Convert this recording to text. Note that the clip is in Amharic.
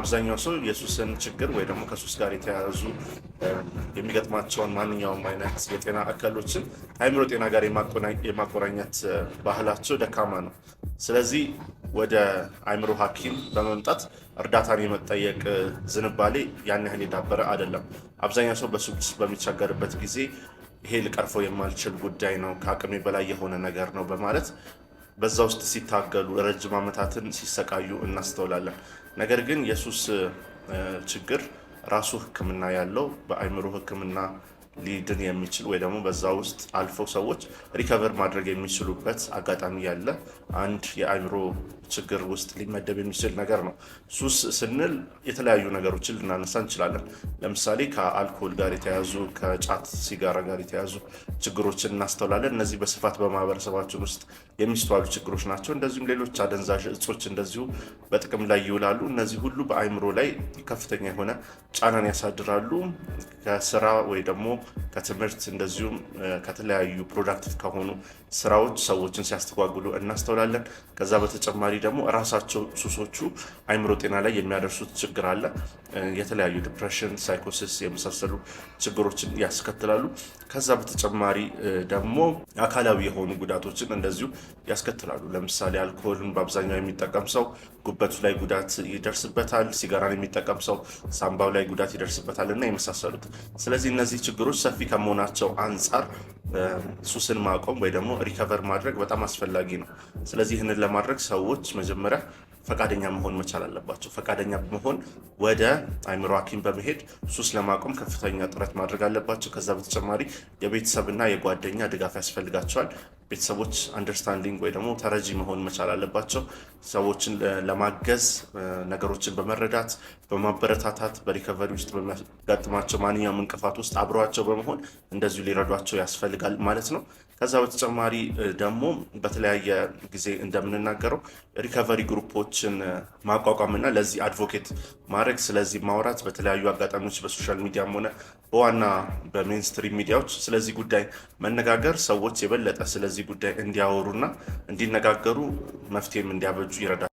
አብዛኛው ሰው የሱስን ችግር ወይ ደግሞ ከሱስ ጋር የተያያዙ የሚገጥማቸውን ማንኛውም አይነት የጤና እክሎችን ከአእምሮ ጤና ጋር የማቆራኘት ባህላቸው ደካማ ነው። ስለዚህ ወደ አእምሮ ሐኪም በመምጣት እርዳታን የመጠየቅ ዝንባሌ ያን ያህል የዳበረ አይደለም። አብዛኛው ሰው በሱስ በሚቸገርበት ጊዜ ይሄ ልቀርፈው የማልችል ጉዳይ ነው፣ ከአቅሜ በላይ የሆነ ነገር ነው በማለት በዛ ውስጥ ሲታገሉ ረጅም ዓመታትን ሲሰቃዩ እናስተውላለን። ነገር ግን የሱስ ችግር ራሱ ሕክምና ያለው በአእምሮ ሕክምና ሊድን የሚችል ወይ ደግሞ በዛ ውስጥ አልፈው ሰዎች ሪከቨር ማድረግ የሚችሉበት አጋጣሚ ያለ አንድ የአእምሮ ችግር ውስጥ ሊመደብ የሚችል ነገር ነው። ሱስ ስንል የተለያዩ ነገሮችን ልናነሳ እንችላለን። ለምሳሌ ከአልኮል ጋር የተያዙ ከጫት ሲጋራ ጋር የተያዙ ችግሮችን እናስተውላለን። እነዚህ በስፋት በማህበረሰባችን ውስጥ የሚስተዋሉ ችግሮች ናቸው። እንደዚሁም ሌሎች አደንዛዥ እጾች እንደዚሁ በጥቅም ላይ ይውላሉ። እነዚህ ሁሉ በአእምሮ ላይ ከፍተኛ የሆነ ጫናን ያሳድራሉ። ከስራ ወይ ደግሞ ከትምህርት እንደዚሁም ከተለያዩ ፕሮዳክቲቭ ከሆኑ ስራዎች ሰዎችን ሲያስተጓጉሉ እናስተውላለን። ከዛ በተጨማሪ ደግሞ ራሳቸው ሱሶቹ አእምሮ ጤና ላይ የሚያደርሱት ችግር አለ። የተለያዩ ዲፕሬሽን፣ ሳይኮሲስ የመሳሰሉ ችግሮችን ያስከትላሉ። ከዛ በተጨማሪ ደግሞ አካላዊ የሆኑ ጉዳቶችን እንደዚሁ ያስከትላሉ። ለምሳሌ አልኮልን በአብዛኛው የሚጠቀም ሰው ጉበቱ ላይ ጉዳት ይደርስበታል። ሲጋራን የሚጠቀም ሰው ሳምባው ላይ ጉዳት ይደርስበታል እና የመሳሰሉት። ስለዚህ እነዚህ ችግሮች ሰፊ ከመሆናቸው አንጻር ሱስን ማቆም ወይ ደግሞ ሪከቨር ማድረግ በጣም አስፈላጊ ነው። ስለዚህ ይህንን ለማድረግ ሰዎች መጀመሪያ ፈቃደኛ መሆን መቻል አለባቸው። ፈቃደኛ በመሆን ወደ አእምሮ ሐኪም በመሄድ ሱስ ለማቆም ከፍተኛ ጥረት ማድረግ አለባቸው። ከዛ በተጨማሪ የቤተሰብና የጓደኛ ድጋፍ ያስፈልጋቸዋል። ቤተሰቦች አንደርስታንዲንግ ወይ ደግሞ ተረጂ መሆን መቻል አለባቸው። ሰዎችን ለማገዝ ነገሮችን በመረዳት በማበረታታት በሪከቨሪ ውስጥ በሚያጋጥማቸው ማንኛውም እንቅፋት ውስጥ አብረዋቸው በመሆን እንደዚሁ ሊረዷቸው ያስፈልጋል ማለት ነው። ከዛ በተጨማሪ ደግሞ በተለያየ ጊዜ እንደምንናገረው ሪከቨሪ ግሩፖችን ማቋቋምና ለዚህ አድቮኬት ማድረግ፣ ስለዚህ ማውራት፣ በተለያዩ አጋጣሚዎች በሶሻል ሚዲያም ሆነ በዋና በሜንስትሪም ሚዲያዎች ስለዚህ ጉዳይ መነጋገር ሰዎች የበለጠ ስለዚህ ጉዳይ እንዲያወሩና እንዲነጋገሩ መፍትሄም እንዲያበጁ ይረዳል።